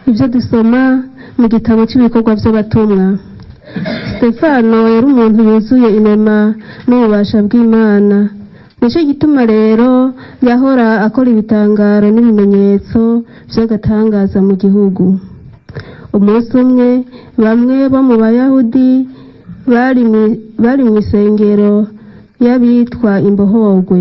ibyo dusoma mu gitabo cy'ibikorwa by'abatumwa. Stefano yari umuntu yuzuye inema n'ububasha bw'Imana. Nicyo gituma rero yahora akora ibitangaro n'ibimenyetso by'agatangaza mu gihugu. Umunsi umwe bamwe bo mu Bayahudi bari mu isengero y'abitwa imbohorwe,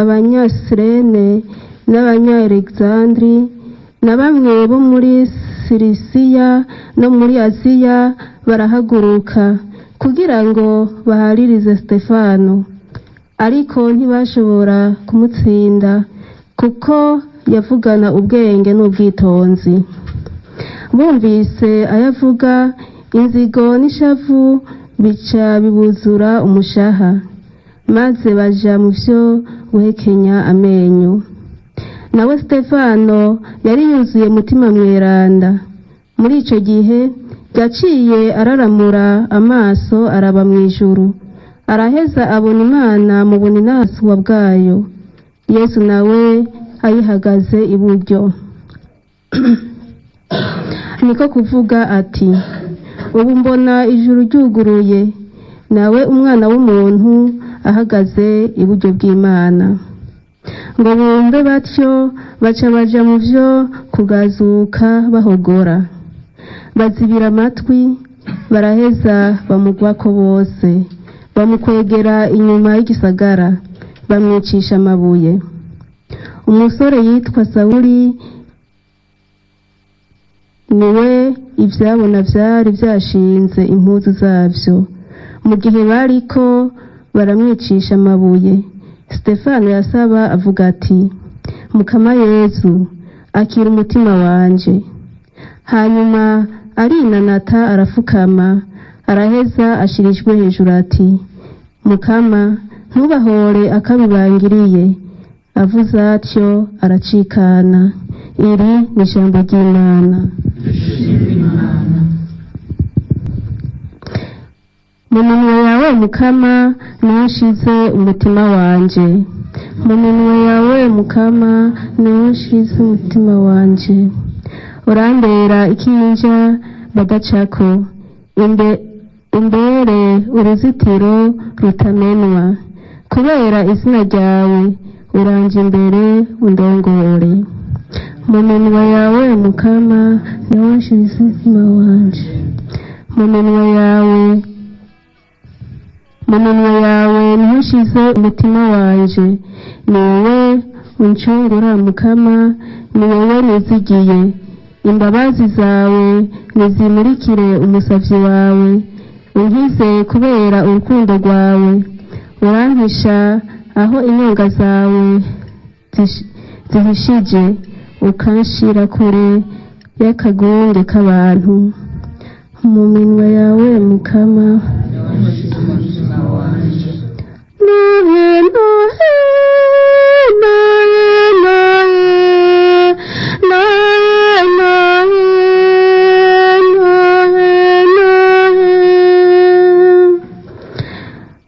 Abanyasirene n'Abanya-Alexandri na bamwe bo muri Sirisiya no muri Aziya barahaguruka kugira ngo baharirize Stefano, ariko ntibashobora kumutsinda kuko yavugana ubwenge n'ubwitonzi. Bumvise ayavuga, inzigo n'ishavu bica bibuzura umushaha, maze baja mu vyo guhekenya amenyo. Nawe Stefano yari yuzuye mutima mweranda. Muri ico gihe yaciye araramura amaso araba mu ijuru, araheza abona Imana mu buninaswa bwayo, Yesu nawe ayihagaze iburyo. Niko kuvuga ati, ubu mbona ijuru ryuguruye, nawe umwana w'umuntu ahagaze iburyo bw'Imana. Ngo bumve batyo baca baja mu vyo kugazuka bahogora, bazibira amatwi, baraheza bamugwako bose, bamukwegera inyuma y'igisagara, bamwicisha amabuye. Umusore yitwa Sawuli niwe ivyabona vyari vyashinze impuzu zavyo. Mu gihe bariko baramwicisha amabuye, Stefano yasaba avuga ati, Mukama Yesu, akira umutima wanje. Hanyuma arinanata arafukama, araheza ashirijwe hejuru ati, Mukama, ntubahore akabibangiriye. Avuze atyo aracikana. Iri ni ijambo ry'Imana. Mu minwe yawe Mukama niho nshize umutima wanje. Mu minwe yawe Mukama niho nshize umutima wanje. Urambera ikinja badacako, imbere uruzitiro rutamenwa. Kubera izina ryawe uranje imbere undongore. Mu minwe yawe Mukama niho nshize umutima wanje. Mu minwe yawe niho nshize umutima wanje. Ni wowe uncungura Mukama, ni wowe nizigiye. Imbabazi zawe nizimurikire umusavyi wawe. Unkize kubera urukundo rwawe. Urampisha aho inyonga zawe zihishije, ukanshira kure y'akagunge k'abantu. Mu minwe yawe Mukama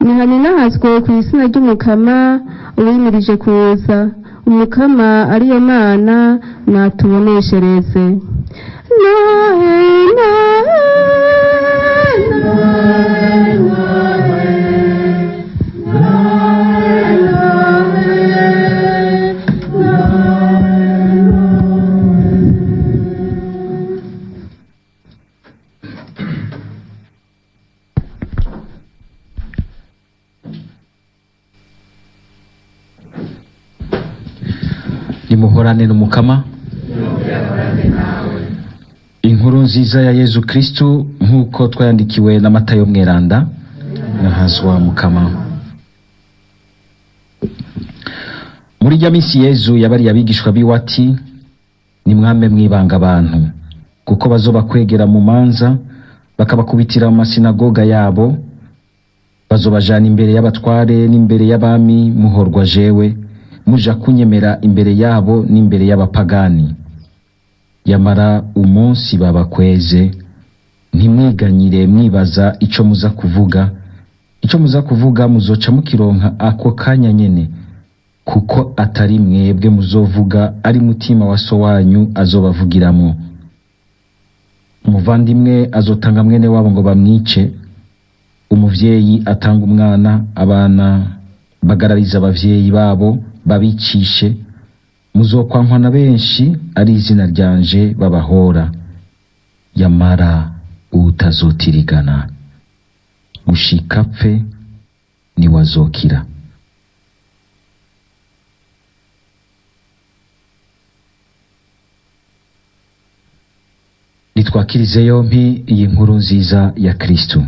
nihaninahazwe ku izina ry'Umukama uwimirije kuza. Umukama ariyo Mana natuboneshereze. Nimuhorane n'Umukama. Inkuru nziza ya Yezu Kristu nk'uko twayandikiwe na Matayo mweranda. Nahazwa Mukama. Muri rya minsi Yezu yabari abigishwa biwe ati, nimwame mwibanga abantu, kuko bazobakwegera mu manza, bakabakubitira mu masinagoga yabo, bazobajana imbere y'abatware n'imbere y'abami muhorwa jewe, muja kunyemera imbere yabo n'imbere y'abapagani. Yamara umunsi babakweze, ntimwiganyire mwibaza ico muza kuvuga. Ico muza kuvuga muzoca mukironka ako kanya nyene, kuko atari mwebwe muzovuga, ari mutima wa so wanyu azobavugiramo. Umuvandimwe azotanga mwene wabo ngo bamwice, umuvyeyi atanga umwana, abana bagarariza abavyeyi babo babicishe. Muzokwankwa na benshi ari izina ryanje babahora, yamara utazotirigana gushika apfe niwe azokira. Nitwakirize yompi iyi nkuru nziza ya Kristo.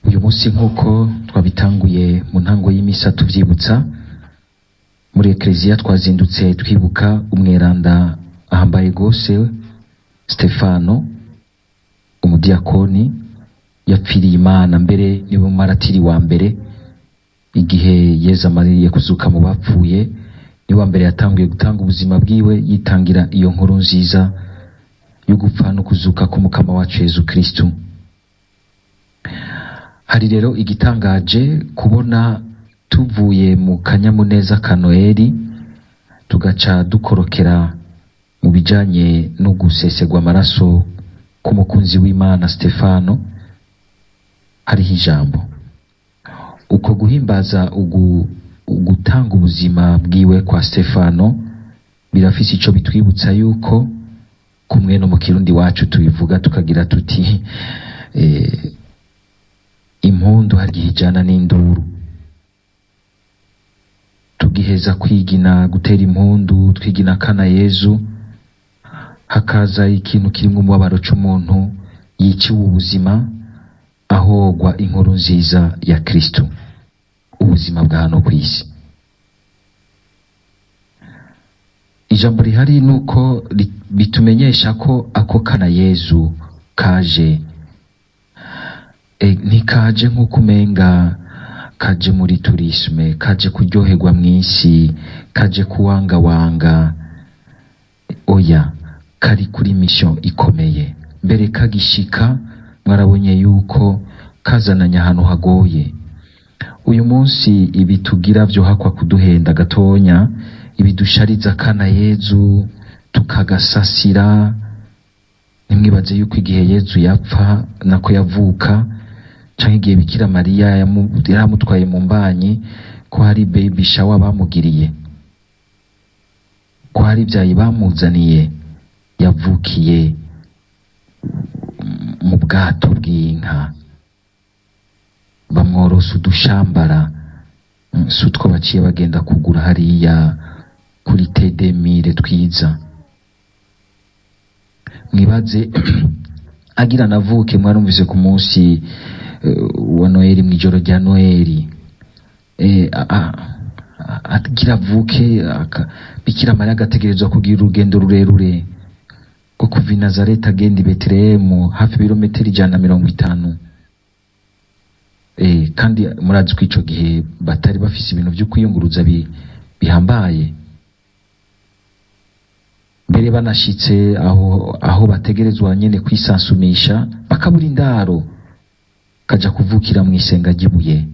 Uyu munsi nk'uko twabitanguye mu ntango y'imisa tuvyibutsa, muri Ekleziya twazindutse twibuka umweranda ahambaye gose Stefano, umudiakoni yapfiriye Imana, mbere niwe maratiri wa mbere igihe Yezu amariye kuzuka mu bapfuye. Ni wa mbere yatanguye gutanga ubuzima bwiwe yitangira iyo nkuru nziza yo gupfa no kuzuka k'umukama wacu Yezu Kristo. Hari rero igitangaje kubona tuvuye mu kanyamuneza ka Noeli tugaca dukorokera mu bijanye no gusesegwa amaraso k'umukunzi w'Imana Stefano. Hariho ijambo uko guhimbaza ugutanga ubuzima bwiwe kwa Stefano birafise ico bitwibutsa yuko kumwe no mu Kirundi wacu tubivuga tukagira tuti impundu harigijana n'induru. Tugiheza kwigina gutera impundu twigina kana Yezu, hakaza ikintu kirimwo umubabaro c'umuntu yiciwe ubuzima ahogwa inkuru nziza ya Kristo, ubuzima bwa hano kw'isi. Ijambo rihari nuko bitumenyesha ko ako kana Yezu kaje ntikaje nk'uko umenga kaje muri turisme, kaje kuryoherwa mw'isi, kaje kuwangawanga. Oya, kari kuri mission ikomeye. Mbere kagishika mwarabonye yuko kazananya ahantu hagoye. Uyu munsi ibi tugira vyo hakwa kuduhenda gatonya, ibi dushariza kana Yezu tukagasasira. Nimwibaze yuko igihe Yezu yapfa nako yavuka, canke igihe Bikira Mariya yaramutwaye mu mbanyi, ko hari baby shower bamugiriye, ko hari ivyayi bamuzaniye, yavukiye mu bwato bw'inka, bamworosa udushambara sutwo baciye bagenda kugura hariya kuri Tedemire twiza. Mwibaze agira navuke, mwarumvise ku munsi wa Noeli, mw'ijoro rya Noeli, agira avuke Bikira Mariya agategerezwa kugira urugendo rurerure ko kuva i Nazareti agenda i Betelehemu, hafi ibirometero 150. Kandi murazi ko ico gihe batari bafise ibintu vyo kwiyunguruza bihambaye. Mbere banashitse aho bategerezwa nyene kwisansumisha, bakabura indaro, kaja kuvukira mw'isenga ry'ibuye.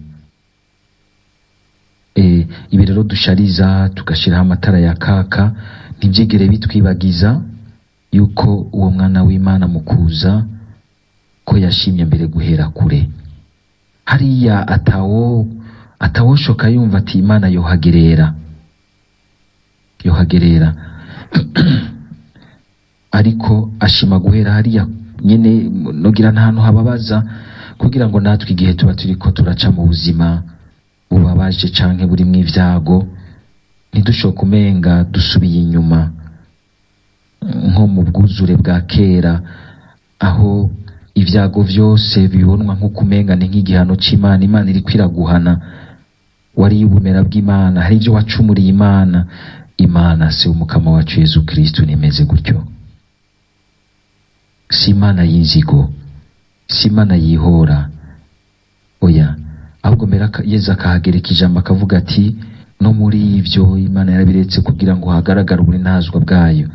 Ibi rero dushariza tugashiraho amatara ya kaka, ntivyigere bitwibagiza yuko uwo mwana w'Imana mukuza ko yashimye mbere guhera kure. Hariya atawoshoka yumva ati Imana yohagerera ariko ashima guhera hariya nyene, nogira ntahantu hababaza, kugira ngo natwe igihe tuba turiko turaca mu buzima bubabaje canke burimwo ivyago, ntidushoke umenga dusubiye inyuma nko mu bwuzure bwa kera, aho ivyago vyose bibonwa nk'uko umenga ni nk'igihano c'Imana. Imana iriko iraguhana, wariye ubumera bw'Imana, hari ivyo wacumuriye Imana. Imana se umukama wacu Yezu Kristo nimeze gutyo, si Imana y'inzigo, si Imana yihora. Oya, ahubwo mbere Yezu akahagereka ijambo akavuga ati no muri ivyo Imana yarabiretse kugira ngo hagaragare uburinazwa bwayo.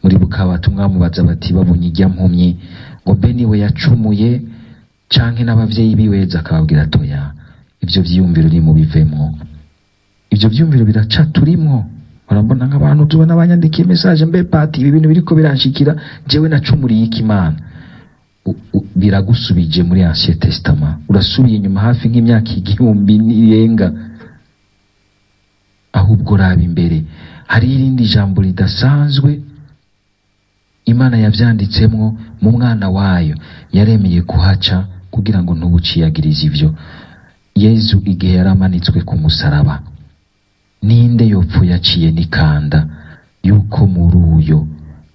muri bukabata umwamubaza bati babonye ijya mpumyi ngo mbe niwe yacumuye canke n'abavyeyi biweza, akababwira atoya ivyo vyiyumviro ni mu bivemo. Ivyo vyiyumviro biraca turimwo. Urabona nk'abantu tubona abanyandikiye message, mbe pati ibi bintu biriko biranshikira jewe nacumuriye iki Imana? Biragusubije muri Ancien Testament, urasubiye inyuma hafi nk'imyaka 1000 nirenga. Ahubwo raba imbere hari irindi jambo ridasanzwe Imana yavyanditsemwo mu mwana wayo, yaremeye kuhaca kugira ngo ntubuciyagirize ivyo. Yezu igihe yaramanitswe ku musaraba, ninde yopfu yaciye nikanda yuko muri uyo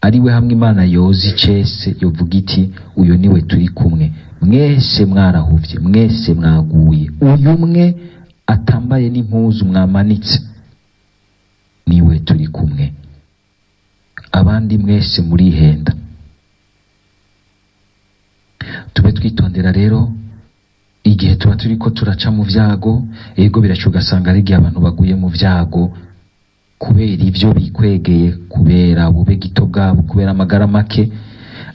ari we hamwe Imana yozi cese yovuga iti uyo niwe turi kumwe, mwese mwarahuvye, mwese mwaguye, uyu umwe atambaye n'impuzu mwamanitse niwe turi kumwe, abandi mwese murihenda. Tube twitondera rero igihe tuba turiko turaca mu vyago. Ego biraca ugasanga ari igihe abantu baguye mu vyago kubera ivyo bikwegeye, kubera bube gito bwabo, kubera amagara make,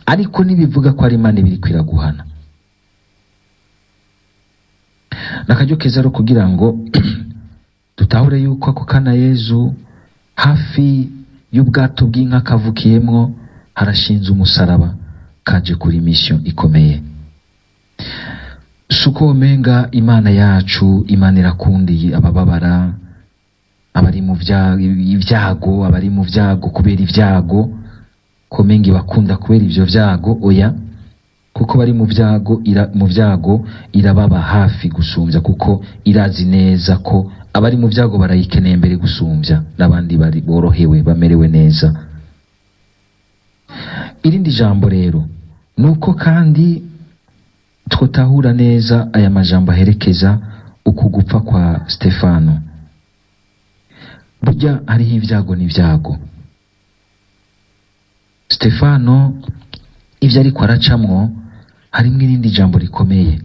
ariko nibivuga ko ari Imana ibiri kwiraguhana. Nakaryo keza ro kugira ngo tutahure yuko ako kana Yezu hafi y'ubwato bw'inka kavukiyemwo harashinze umusaraba, kaje kuri mission ikomeye. Suko menga Imana yacu, Imana irakundiye abababara, abari mu vyago, abari mu vyago kubera ivyago, komengi bakunda kubera ivyo vyago, oya, kuko bari mu vyago irababa hafi gusumvya, kuko irazi neza ko abari mu vyago barayikeneye mbere gusumvya n'abandi bari borohewe bamerewe neza. Irindi jambo rero nuko kandi twotahura neza aya majambo aherekeza uku gupfa kwa Stefano. Burya hariho ivyago n'ivyago. Stefano ivyo ariko aracamwo harimwo irindi jambo rikomeye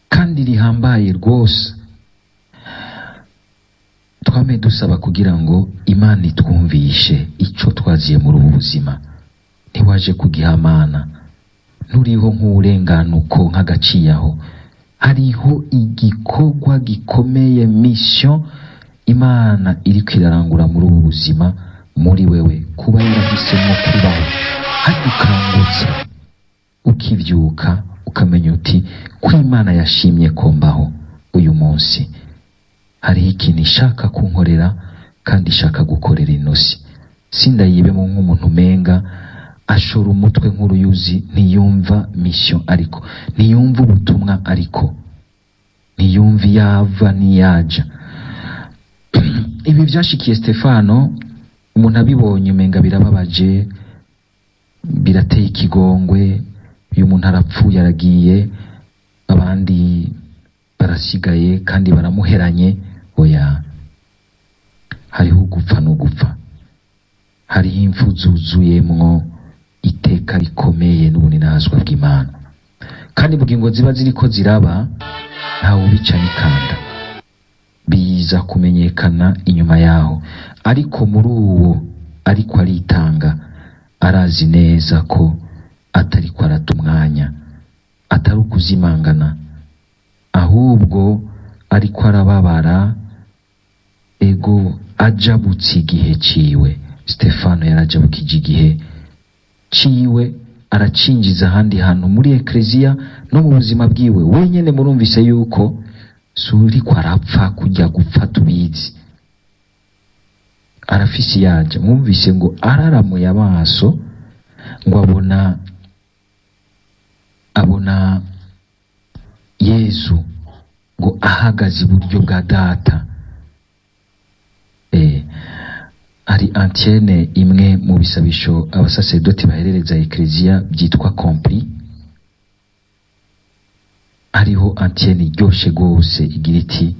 kandi rihambaye rwose. Twame dusaba kugira ngo Imana itwumvishe ico twaziye muri ubu buzima. Ntiwaje kugihamana, nturiho nk'uburenganuko nk'agaciyaho. Hariho igikorwa gikomeye, mission Imana iri kwirarangura muri ubu buzima muri wewe, kuba yarahisemo kubaho. Hadukangutse ukivyuka ukamenya uti ko Imana yashimye ko mbaho uyu munsi, hariho ikintu ishaka kunkorera kandi ishaka gukorera inosi. Sindayibemo nk'umuntu umenga ashora umutwe nk'uruyuzi, ntiyumva mission, ariko ntiyumva ubutumwa, ariko ntiyumva yava niyaja. Ibi vyashikiye Stefano, umuntu abibonye umenga birababaje, birateye ikigongwe. Uyu muntu arapfuye, aragiye, abandi barasigaye kandi baramuheranye. Oya, hariho gupfa no gupfa, hariho impfu zuzuyemwo iteka rikomeye n'ubuninazwa bw'Imana, kandi bugingo ziba ziriko ziraba ntawe ubica n'ikanda, biza kumenyekana inyuma yaho. Ariko muri uwo ariko aritanga, arazi neza ko atariko arata umwanya, atari ukuzimangana, ahubwo ariko arababara. Ego ajabutse igihe ciwe. Stefano yarajabukije igihe ciwe, aracinjiza ahandi hantu muri ekleziya no mu buzima bwiwe wenyene. Murumvise yuko suri ko arapfa kujya gupfa, tubizi arafisi yaje. Mwumvise ngo araramuye amaso ngo abona Yesu ngo ahagaze iburyo bwa data. Ari antienne imwe mu bisabisho abasaserdoti baherereza ekleziya byitwa compli. Hariho antienne iryoshe gose igira iti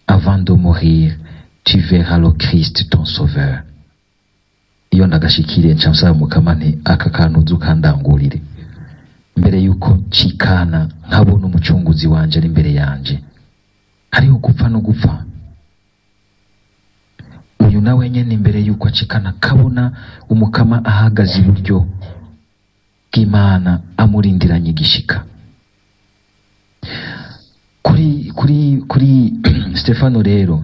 avant de mourir tu verras le Christ ton sauveur. Iyo ndagashikire nsaba mukamane aka kantu zukandangurire mbere yuko cikana nkabona umucunguzi wanje ari imbere yanje. Hariho gupfa no gupfa. Uyu uyu nawe nyene imbere yuko acikana kabona umukama ahagaze iburyo bw'Imana amurindiranye igishika. Kuri Stefano rero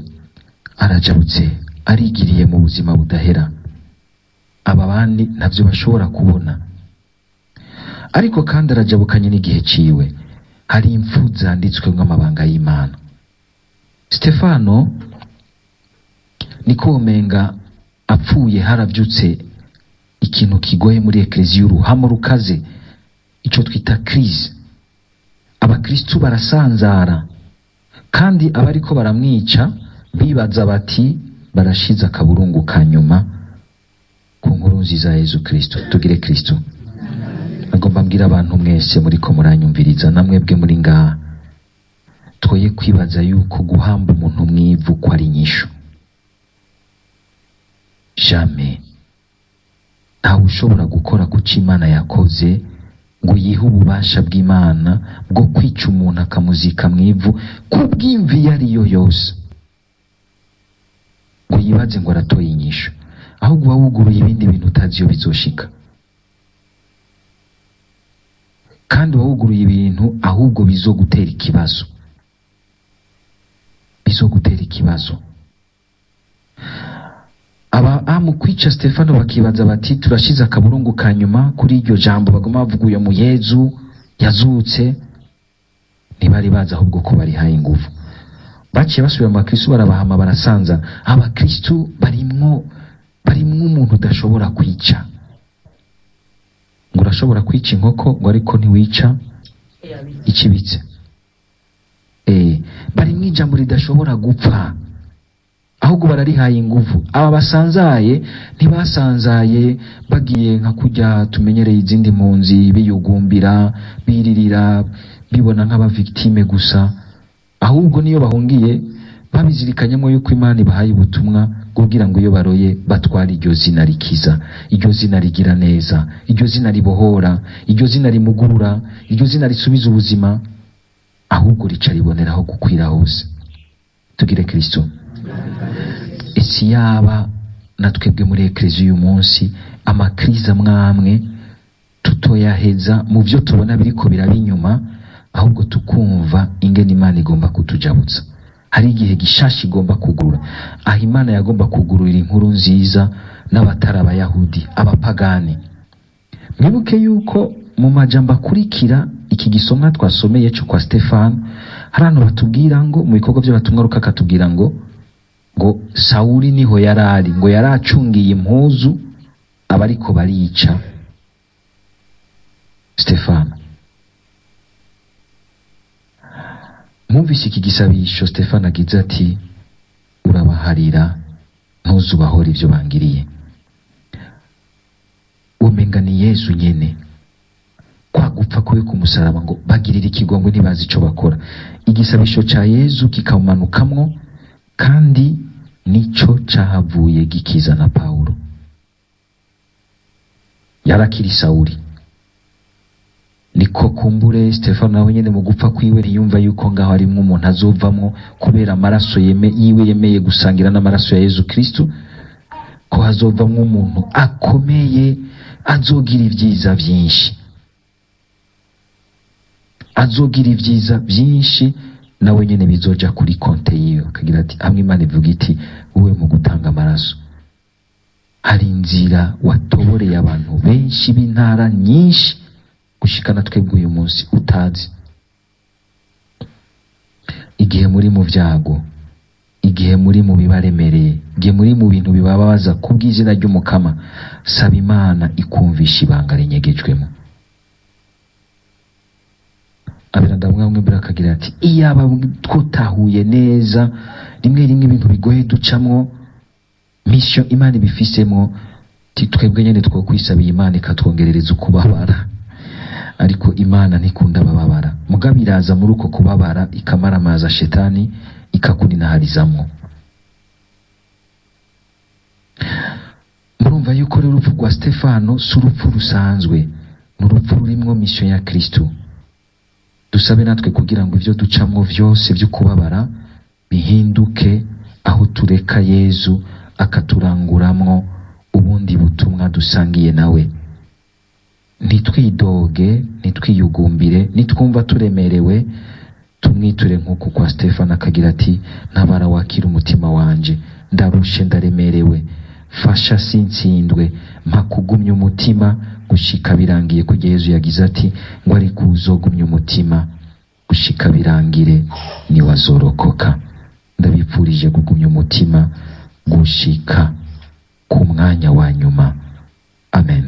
arajabutse, arigiriye mu buzima budahera, aba bandi ntavyo bashobora kubona, ariko kandi arajabukanye n'igihe ciwe. Hari impfu zanditswe nk'amabanga y'Imana. Stefano niko womenga apfuye haravyutse ikintu kigoye muri ekleziya, uruhamo rukaze, ico twita crise. Abakristu barasanzara, kandi abariko baramwica bibaza bati barashize akaburungu ka nyuma ku nkuru nziza ya Yezu Kristo. Tugire Kristo. Agomba mbwira abantu mwese muriko muranyumviriza, namwebwe muri ngaha, twoye kwibaza yuko guhamba umuntu mwivu ko ari inyishu. Jamais. Ntawe ushobora gukora kuco Imana yakoze ngo yihe ububasha bw'Imana bwo kwica umuntu akamuzika mwivu kubw'imvi iyo ariyo yose, ngo yibaze ngo aratoye inyishu, ahubwo wawuguruye ibindi bintu utazi iyo bizoshika. Kandi wawuguruye ibintu ahubwo bizogutera ikibazo, bizogutera ikibazo. Mu kwica Stefano bakibaza bati turashize akaburungu ka nyuma kuri iryo jambo bagoma bavuga uyo mu Yezu yazutse. Ntibari bazi ahubwo ko barihaye ingufu. Baciye basubira mu bakristu barabahama, barasanza. Abakristu barimwo umuntu udashobora kwica. Ngo urashobora kwica inkoko ngo ariko ntiwica ikibitse. Barimwo ijambo ridashobora gupfa, ahubwo bararihaye ingufu. Aba basanzaye ntibasanzaye bagiye nka kujya tumenyereye izindi mpunzi biyugumbira, biririra, bibona nk'aba victime gusa, ahubwo niyo bahungiye babizirikanyemo yuko Imana ibahaye ubutumwa kugira ngo iyo baroye batware iryo zina rikiza, iryo zina rigira neza, iryo zina ribohora, iryo zina rimugurura, iryo zina risubiza ubuzima, ahubwo rica riboneraho gukwira hose. Tugire Kristo. Esi yaba natwebwe muri ekleziya uyu munsi amakriza mwamwe tutoyaheza mu byo tubona biriko birabinyuma, ahubwo tukumva ingene Imana igomba kutujabutsa. Hari igihe gishashi igomba kugurura, aho Imana yagomba kugururira inkuru nziza n'abatari Abayahudi, abapagani. Mwibuke yuko mu majambo akurikira iki gisomwa twasomeye cyo kwa Stefano, harano batubwira ngo mu bikorwa by'abatumwa Luka akatubwira ngo Sauli niho yarari, ngo yaracungiye impuzu abariko barica Stefano. Mwumvise iki gisabisho Stefano agize ati urabaharira ntuzubahora ivyo bangiriye. Womenga ni Yesu nyene kwa gupfa kwe ku musaraba ngo bagirira ikigongwe ntibazi ico bakora. Igisabisho ca Yesu kikamanukamwo, kandi nico cahavuye gikiza na Paulo. Yarakiri Sauli, niko kumbure Stefano nawe nyene mu gupfa kwiwe ntiyumva yuko ngaho arimwo umuntu azovamwo kubera amaraso yiwe yemeye gusangira n'amaraso ya Yezu Kristo, ko hazovamwo umuntu akomeye azogira ivyiza vyinshi, azogira ivyiza vyinshi, nawe nyene bizoja kuri konte yiwe. Akagira ati hamwe Imana ivuga iti wowe mu gutanga amaraso hari inzira watoboreye abantu benshi b'intara nyinshi gushikana twebwe uyu munsi utazi. Igihe muri mu vyago, igihe muri mu bibaremereye, igihe muri mu bintu bibabaza kubw'izina ry'umukama, saba Imana ikumvisha ibanga rinyegejwemo. Abirandamwe mbere akagira ati iyaba twotahuye neza rimwe ibintu bigoye ducamwo, mission Imana ibifisemo, twebwe nyene two kwisabiye Imana ikatwongerereza ukubabara. Ariko Imana ntikunda bababara, mugabo iraza muri uko kubabara ikamara amaza shetani ikakuninaharizamwo. Murumva yuko rero urupfu rwa Stefano si urupfu rusanzwe, ni urupfu rurimwo mission ya Kristo. Dusabe natwe kugira ngo ivyo ducamwo vyose vyo kubabara bihinduke aho tureka Yezu akaturanguramwo ubundi butumwa dusangiye nawe. Ntitwidoge, ntitwiyugumbire, nitwumva turemerewe tumwiture nk'uko kwa Stefano akagira ati ntabara wakira umutima wanje, ndarushe ndaremerewe, fasha sintsindwe, mpa kugumya umutima gushika birangiye. Kujya Yezu yagize ati ngo ari kuzogumya umutima gushika birangire ni wazorokoka. Ndabipfurije kugumya umutima gushika ku mwanya wa nyuma. Amen.